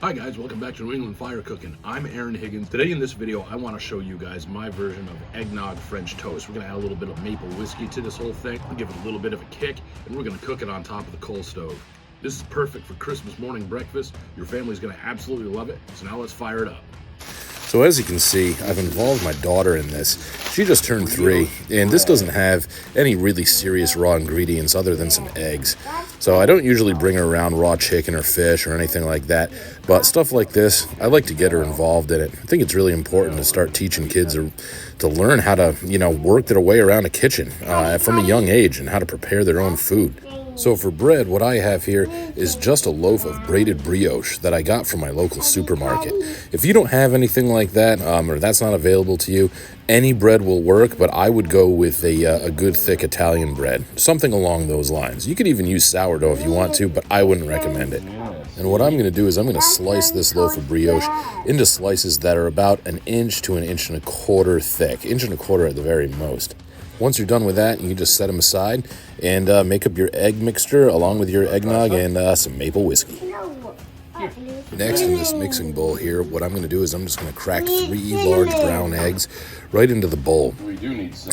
Hi guys, welcome back to New England Fire Cooking. I'm Aaron Higgins. Today in this video, I want to show you guys my version of eggnog French toast. We're going to add a little bit of maple whiskey to this whole thing, give it a little bit of a kick, and we're going to cook it on top of the coal stove. This is perfect for Christmas morning breakfast. Your family's going to absolutely love it. So now let's fire it up. So as you can see, I've involved my daughter in this. She just turned 3, and this doesn't have any really serious raw ingredients other than some eggs. So I don't usually bring her around raw chicken or fish or anything like that, but stuff like this, I like to get her involved in it. I think it's really important to start teaching kids to learn how to, work their way around a kitchen from a young age and how to prepare their own food. So for bread, what I have here is just a loaf of braided brioche that I got from my local supermarket. If you don't have anything like that, or that's not available to you, any bread will work, but I would go with a good thick Italian bread, something along those lines. You could even use sourdough if you want to, but I wouldn't recommend it. And what I'm going to do is I'm going to slice this loaf of brioche into slices that are about 1 inch to 1.25 inches thick, 1.25 inches at the very most. Once you're done with that, you can just set them aside and make up your egg mixture along with your eggnog and some maple whiskey. Next, in this mixing bowl here, what I'm going to do is I'm just going to crack 3 large brown eggs right into the bowl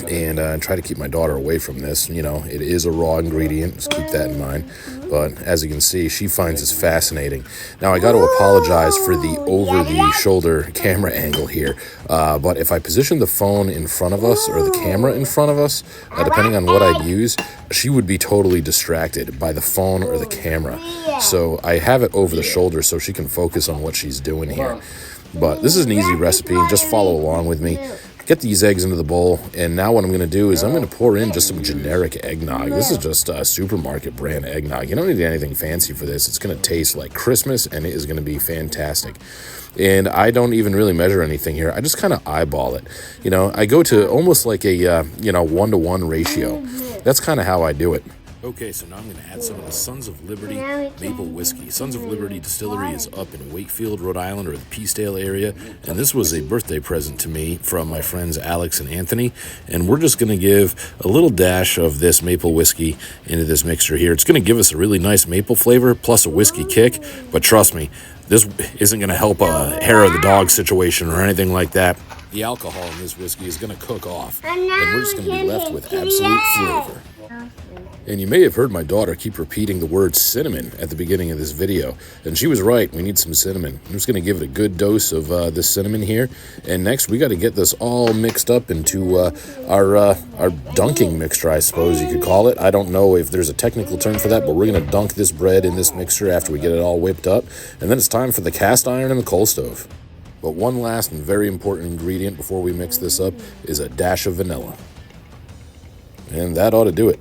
and try to keep my daughter away from this. It is a raw ingredient, just keep that in mind. But as you can see, she finds this fascinating. Now, I got to apologize for the over-the-shoulder camera angle here, but if I position the phone in front of us or the camera in front of us, depending on what I'd use, she would be totally distracted by the phone or the camera. So I have it over the shoulder so she can focus on what she's doing here. But this is an easy recipe. Just follow along with me. Get these eggs into the bowl, and now what I'm going to do is I'm going to pour in just some generic eggnog. This is just a supermarket brand eggnog. You don't need anything fancy for this. It's going to taste like Christmas, and it is going to be fantastic. And I don't even really measure anything here. I just kind of eyeball it. I go to almost like a 1-to-1 ratio. That's kind of how I do it. Okay, so now I'm going to add some of the Sons of Liberty maple whiskey. Sons of Liberty Distillery is up in Wakefield, Rhode Island, or the Peacedale area, and this was a birthday present to me from my friends Alex and Anthony, and we're just going to give a little dash of this maple whiskey into this mixture here. It's going to give us a really nice maple flavor plus a whiskey kick, but trust me, this isn't going to help a hair of the dog situation or anything like that. The alcohol in this whiskey is going to cook off, and we're just going to be left with absolute flavor. And you may have heard my daughter keep repeating the word cinnamon at the beginning of this video. And she was right, we need some cinnamon. I'm just going to give it a good dose of this cinnamon here. And next, we got to get this all mixed up into our dunking mixture, I suppose you could call it. I don't know if there's a technical term for that, but we're going to dunk this bread in this mixture after we get it all whipped up. And then it's time for the cast iron and the coal stove. But one last and very important ingredient before we mix this up is a dash of vanilla. And that ought to do it.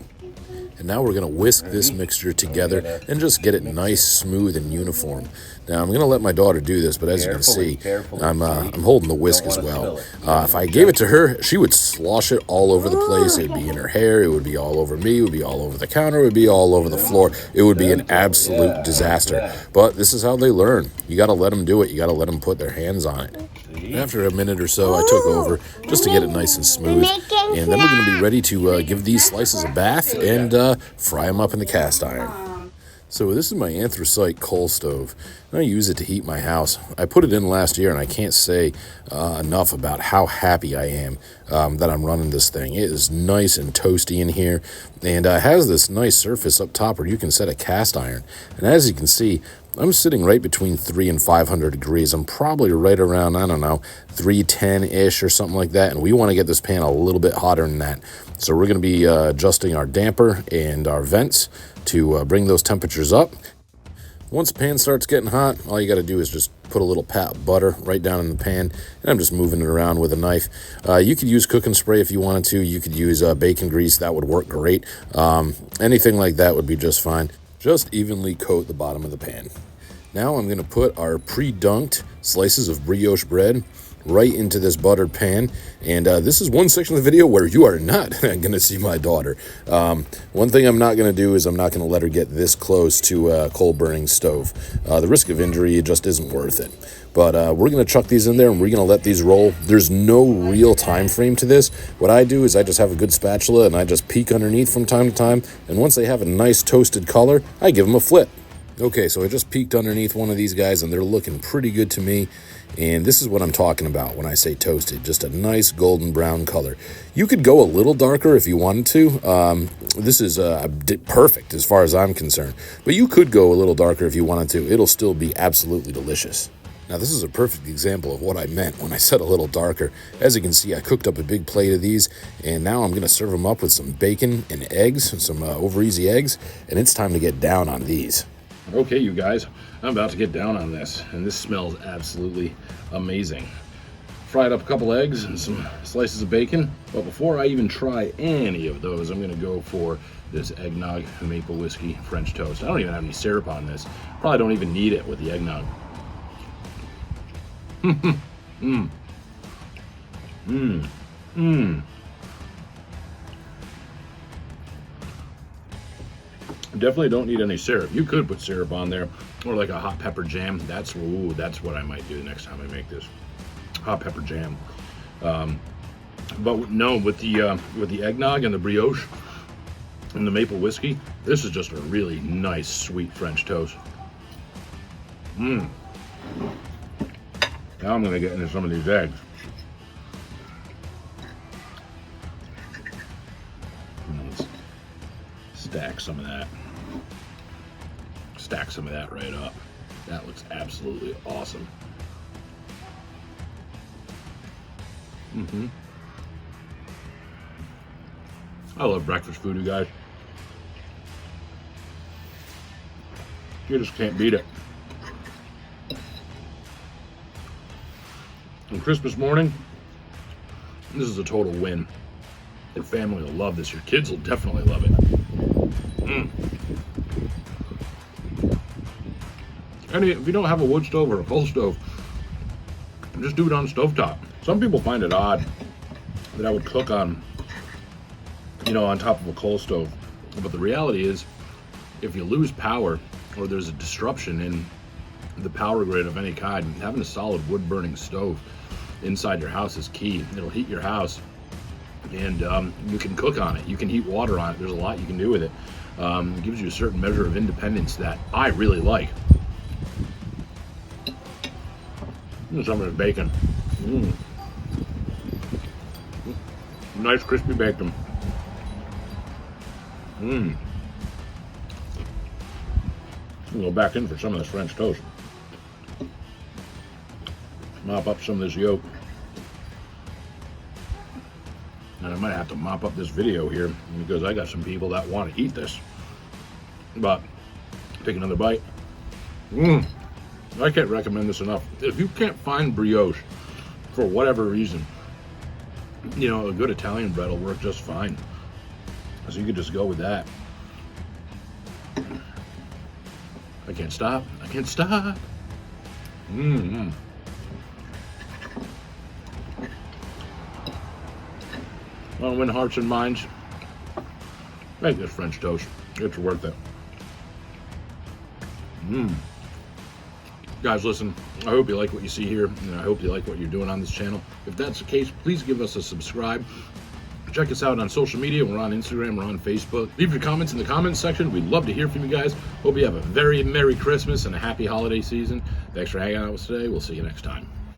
And now we're going to whisk this mixture together and just get it nice, smooth, and uniform. Now, I'm going to let my daughter do this, but as you can see, I'm holding the whisk as well. If I gave it to her, she would slosh it all over the place. It would be in her hair. It would be all over me. It would be all over the counter. It would be all over the floor. It would be an absolute disaster. But this is how they learn. You got to let them do it. You got to let them put their hands on it. After a minute or so, I took over just to get it nice and smooth. And then we're going to be ready to give these slices a bath and fry them up in the cast iron. So this is my anthracite coal stove. I use it to heat my house. I put it in last year, and I can't say enough about how happy I am that I'm running this thing. It is nice and toasty in here, and has this nice surface up top where you can set a cast iron. And as you can see, I'm sitting right between 300 and 500 degrees. I'm probably right around, 310-ish or something like that, and we want to get this pan a little bit hotter than that. So we're going to be adjusting our damper and our vents to bring those temperatures up. Once the pan starts getting hot, all you got to do is just put a little pat of butter right down in the pan, and I'm just moving it around with a knife. You could use cooking spray if you wanted to. You could use bacon grease. That would work great. Anything like that would be just fine. Just evenly coat the bottom of the pan. Now I'm going to put our pre-dunked slices of brioche bread right into this buttered pan, and this is one section of the video where you are not going to see my daughter. One thing I'm not going to do is I'm not going to let her get this close to a coal-burning stove. The risk of injury just isn't worth it. But we're going to chuck these in there, and we're going to let these roll. There's no real time frame to this. What I do is I just have a good spatula, and I just peek underneath from time to time, and once they have a nice toasted color, I give them a flip. Okay, so I just peeked underneath one of these guys, and they're looking pretty good to me. And this is what I'm talking about when I say toasted. Just a nice golden brown color. You could go a little darker if you wanted to. This is perfect as far as I'm concerned. But you could go a little darker if you wanted to. It'll still be absolutely delicious. Now, this is a perfect example of what I meant when I said a little darker. As you can see, I cooked up a big plate of these, and now I'm going to serve them up with some bacon and eggs, some over easy eggs, and it's time to get down on these. Okay, you guys, I'm about to get down on this, and this smells absolutely amazing. Fried up a couple eggs and some slices of bacon, but before I even try any of those, I'm going to go for this eggnog maple whiskey French toast. I don't even have any syrup on this. Probably don't even need it with the eggnog. Definitely don't need any syrup. You could put syrup on there, or like a hot pepper jam. That's what I might do next time I make this. Hot pepper jam. But no, with the eggnog and the brioche and the maple whiskey, this is just a really nice, sweet French toast. Now I'm gonna get into some of these eggs. Let's stack some of that. Stack some of that right up. That looks absolutely awesome. I love breakfast food, you guys. You just can't beat it. On Christmas morning, this is a total win. Your family will love this. Your kids will definitely love it. And if you don't have a wood stove or a coal stove, just do it on stovetop. Some people find it odd that I would cook on, on top of a coal stove. But the reality is, if you lose power or there's a disruption in the power grid of any kind, having a solid wood burning stove inside your house is key. It'll heat your house, and you can cook on it. You can heat water on it. There's a lot you can do with it. It gives you a certain measure of independence that I really like. Some of the bacon. Nice crispy bacon. We'll go back in for some of this French toast. Mop up some of this yolk. And I might have to mop up this video here because I got some people that want to eat this. But take another bite. I can't recommend this enough. If you can't find brioche for whatever reason, a good Italian bread will work just fine. So you could just go with that. I can't stop. I can't stop. Well, win hearts and minds. Make this French toast. It's worth it. Guys, listen, I hope you like what you see here, and I hope you like what you're doing on this channel. If that's the case, please give us a subscribe. Check us out on social media. We're on Instagram, we're on Facebook. Leave your comments in the comments section. We'd love to hear from you guys. Hope you have a very Merry Christmas and a happy holiday season. Thanks for hanging out with us today. We'll see you next time.